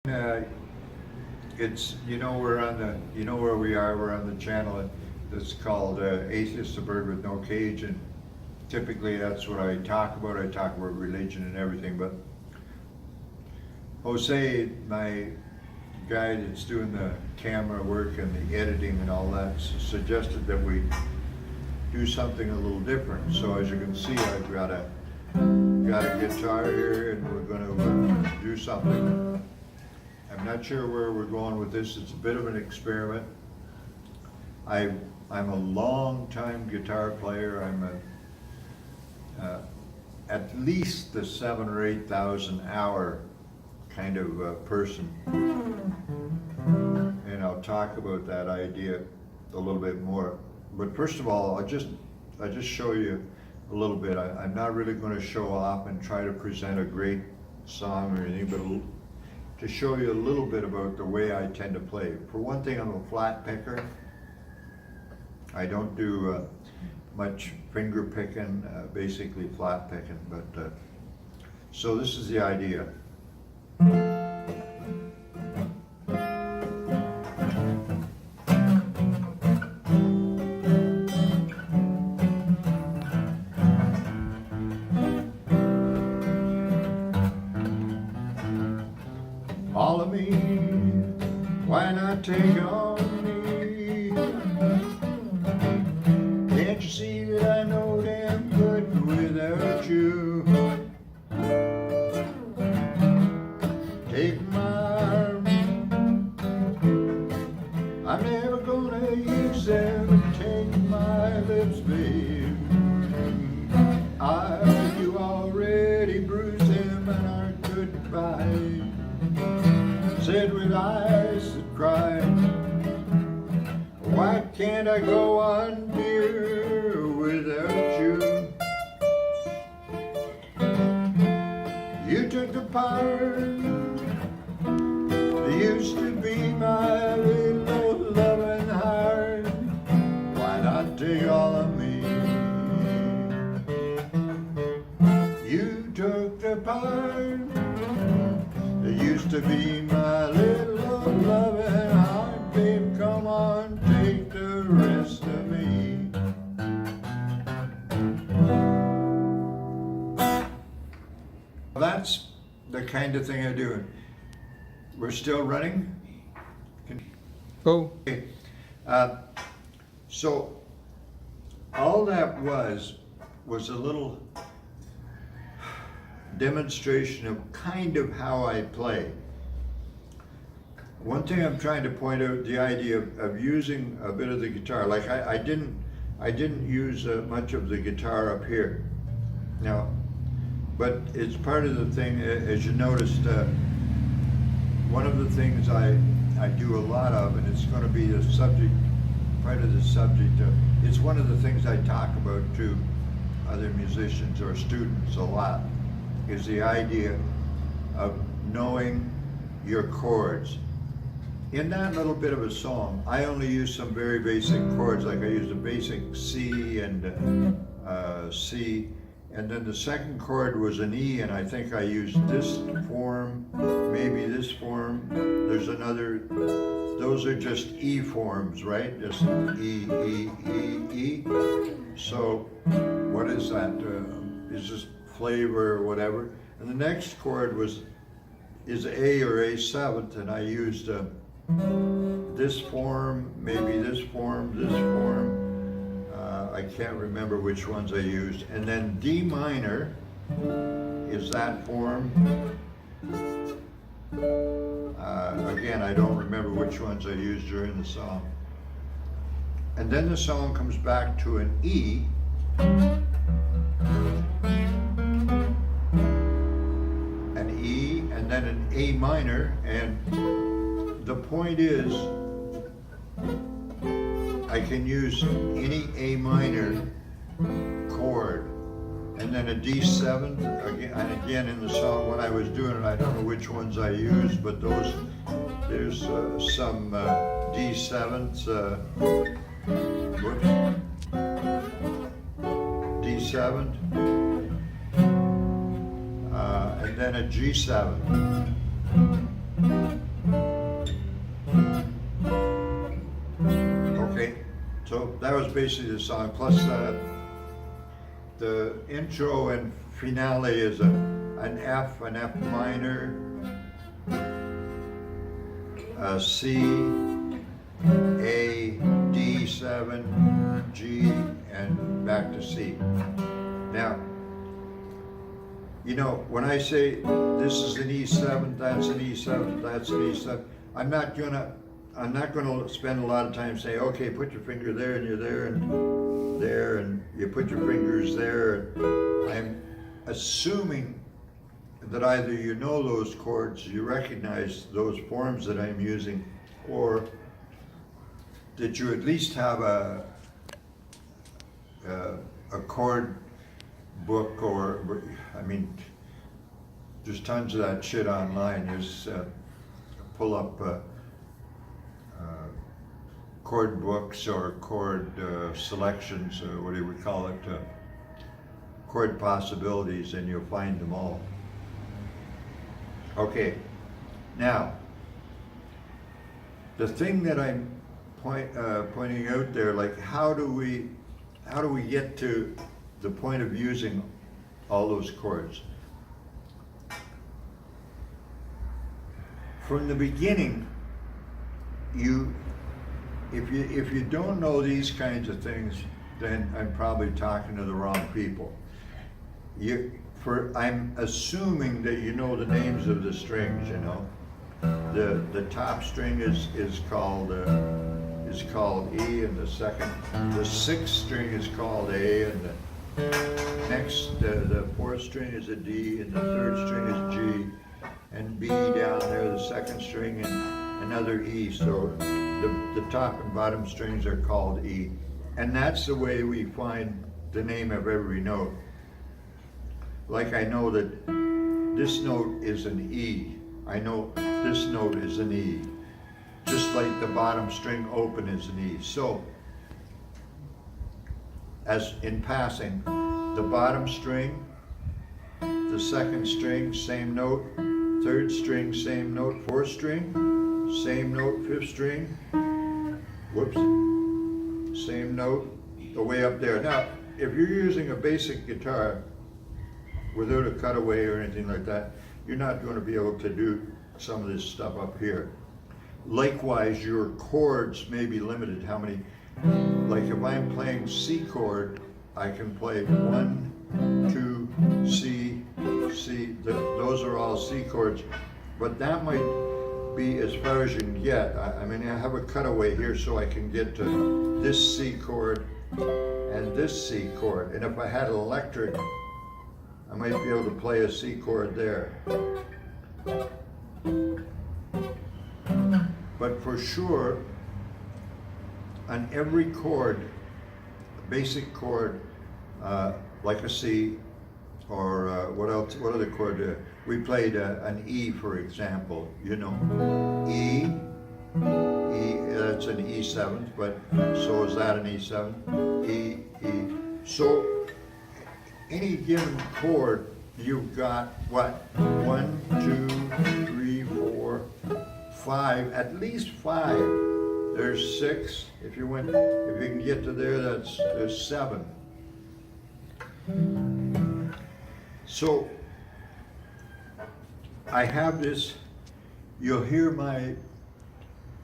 Uh, it's we're on the where we are. We're on the channel that's called Atheist, the Bird with No Cage, and typically that's what I talk about. I talk about religion and everything. But Jose, my guy that's doing the camera work and the editing and all that, suggested that we do something a little different. So as you can see, I've got a guitar here, and we're going to do something. I'm not sure where we're going with this. It's a bit of an experiment. I'm a long-time guitar player. I'm at least the 7,000 or 8,000 hour kind of person, and I'll talk about that idea a little bit more. But first of all, I'll just show you a little bit. I'm not really going to show off and try to present a great song or anything, but to show you a little bit about the way I tend to play. For one thing, I'm a flat picker. I don't do much finger picking, basically flat picking. But so this is the idea. All of me, why not take on me? Can't you see that I know damn good without you? Take my arm, I'm never gonna use them. Take my lips, babe. You already bruised them and our goodbye. Said with eyes that cry, why can't I go on, dear, without you? You took the part that used to be my little loving heart. Why not take all of me? You took the part that used to be my little loving heart, babe. Come on, take the rest of me. That's the kind of thing I do. We're still running? Go. Okay. So all that was a little demonstration of kind of how I play. One thing I'm trying to point out, the idea of using a bit of the guitar. Like I didn't use much of the guitar up here. Now, but it's part of the thing. As you noticed, one of the things I do a lot of, and it's going to be the subject, part of the subject. It's one of the things I talk about to other musicians or students a lot, is the idea of knowing your chords. In that little bit of a song, I only use some very basic chords, like I used a basic C and C, and then the second chord was an E, and I think I used this form, maybe this form. There's another, those are just E forms, right? Just E, E, E, E. So what is that? Is this flavor or whatever? And the next chord is A or A7th, and I used this form, maybe this form, this form. I can't remember which ones I used. And then D minor is that form. Again, I don't remember which ones I used during the song. And then the song comes back to an E. An E, and then an A minor, and the point is, I can use any A minor chord, and then a D7, and again in the song when I was doing it, I don't know which ones I used, but there's some D7s, D7, and then a G7. Okay, so that was basically the song, plus the intro and finale is an F minor, a C, A, D7, G, and back to C. Now, you know, when I say this is an E7, that's an E7, that's an E7, I'm not gonna spend a lot of time saying, okay, put your finger there and you're there and you put your fingers there. I'm assuming that either you know those chords, you recognize those forms that I'm using, or that you at least have a chord book, or I mean, there's tons of that shit online. There's pull up chord books or chord selections, or what do we call it, chord possibilities, and you'll find them all. Okay, now the thing that I'm pointing out there, like how do we get to the point of using all those chords? From the beginning, if you don't know these kinds of things, then I'm probably talking to the wrong people. I'm assuming that you know the names of the strings. You know, the top string is called E, and the sixth string is called A, and the fourth string is a D, and the third string is G, and B down there, the second string, and another E. So the top and bottom strings are called E, and that's the way we find the name of every note. Like I know that this note is an E, I know this note is an E, just like the bottom string open is an E. So, as in passing, the bottom string, the second string, same note, third string, same note, fourth string, same note, fifth string, whoops, same note, the way up there. Now, if you're using a basic guitar without a cutaway or anything like that, you're not going to be able to do some of this stuff up here. Likewise, your chords may be limited. How many, like if I'm playing C chord, I can play 1, 2, C, C, those are all C chords, but that might be as far as you can get. I mean, I have a cutaway here so I can get to this C chord and this C chord, and if I had an electric, I might be able to play a C chord there. But for sure, on every chord, basic chord, like a C, or what else? What other chord? We played an E, for example. You know, E. That's an E7, but so is that an E7? E. So any given chord, you've got what? 1, 2, 3, 4, 5. At least 5. There's 6. If you can get to there, there's 7. So I have this. You'll hear my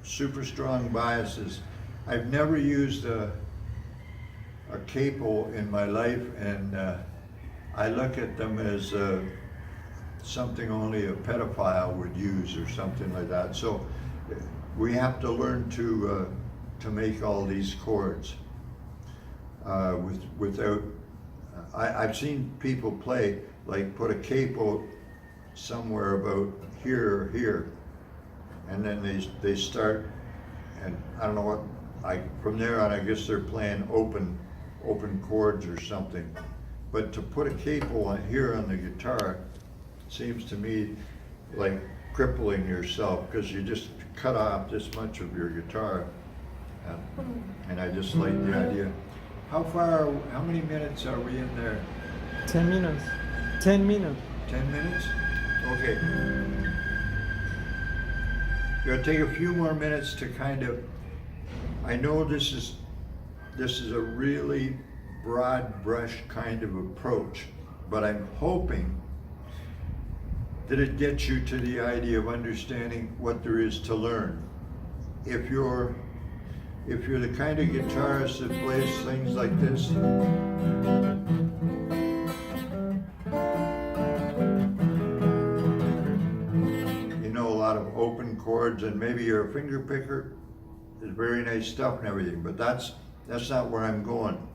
super strong biases. I've never used a capo in my life, and I look at them as something only a pedophile would use or something like that. So we have to learn to make all these chords without. I've seen people play, like put a capo somewhere about here or here, and then they start, and I don't know what. From there on, I guess they're playing open chords or something. But to put a capo on here on the guitar seems to me like crippling yourself, because you just cut off this much of your guitar, and I just like the idea. How many minutes are we in there? 10 minutes. 10 minutes. 10 minutes? Okay. gonna take a few more minutes to kind of, I know this is a really broad brush kind of approach, but I'm hoping that it gets you to the idea of understanding what there is to learn. If you're the kind of guitarist that plays things like this, you know, a lot of open chords, and maybe you're a finger picker, it's very nice stuff and everything, but that's not where I'm going.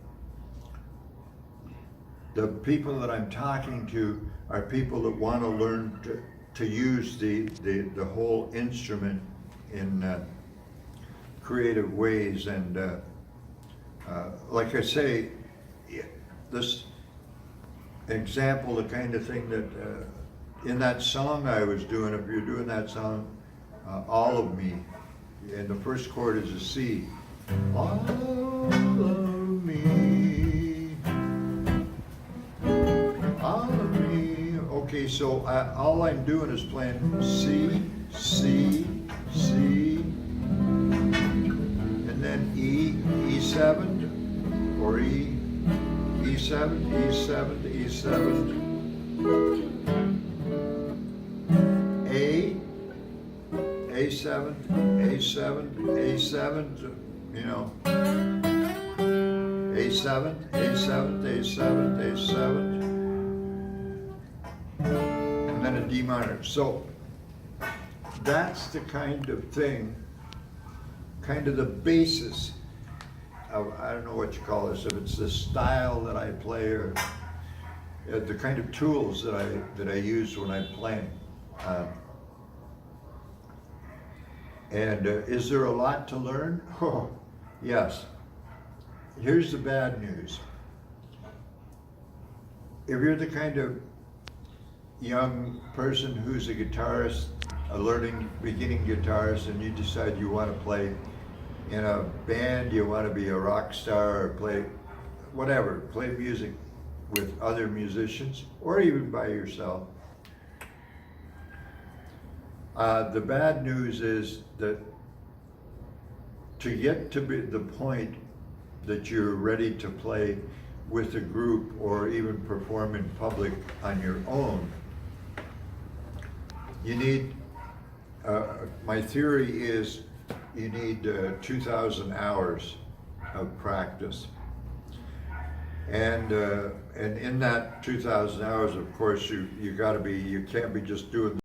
The people that I'm talking to are people that want to learn to use the whole instrument in creative ways, and like I say, this example, the kind of thing that in that song I was doing, if you're doing that song, All of Me, and the first chord is a C. All of me, all of me. Okay, so all I'm doing is playing C, C, C, and then E, E7, or E, E7, E7, E7, A, A7, A7, A7, you know, A7, A7, A7, A7, and then a D minor. So that's the kind of thing, kind of the basis of, I don't know what you call this, if it's the style that I play, or the kind of tools that I use when I'm playing. And is there a lot to learn? Oh, yes. Here's the bad news. If you're the kind of young person who's a guitarist, a beginning guitarist, and you decide you want to play in a band, you want to be a rock star, or play whatever, play music with other musicians, or even by yourself. The bad news is that to get to the point that you're ready to play with a group or even perform in public on your own, you need, my theory is you need 2,000 hours of practice. And in that 2,000 hours, of course, you can't be just doing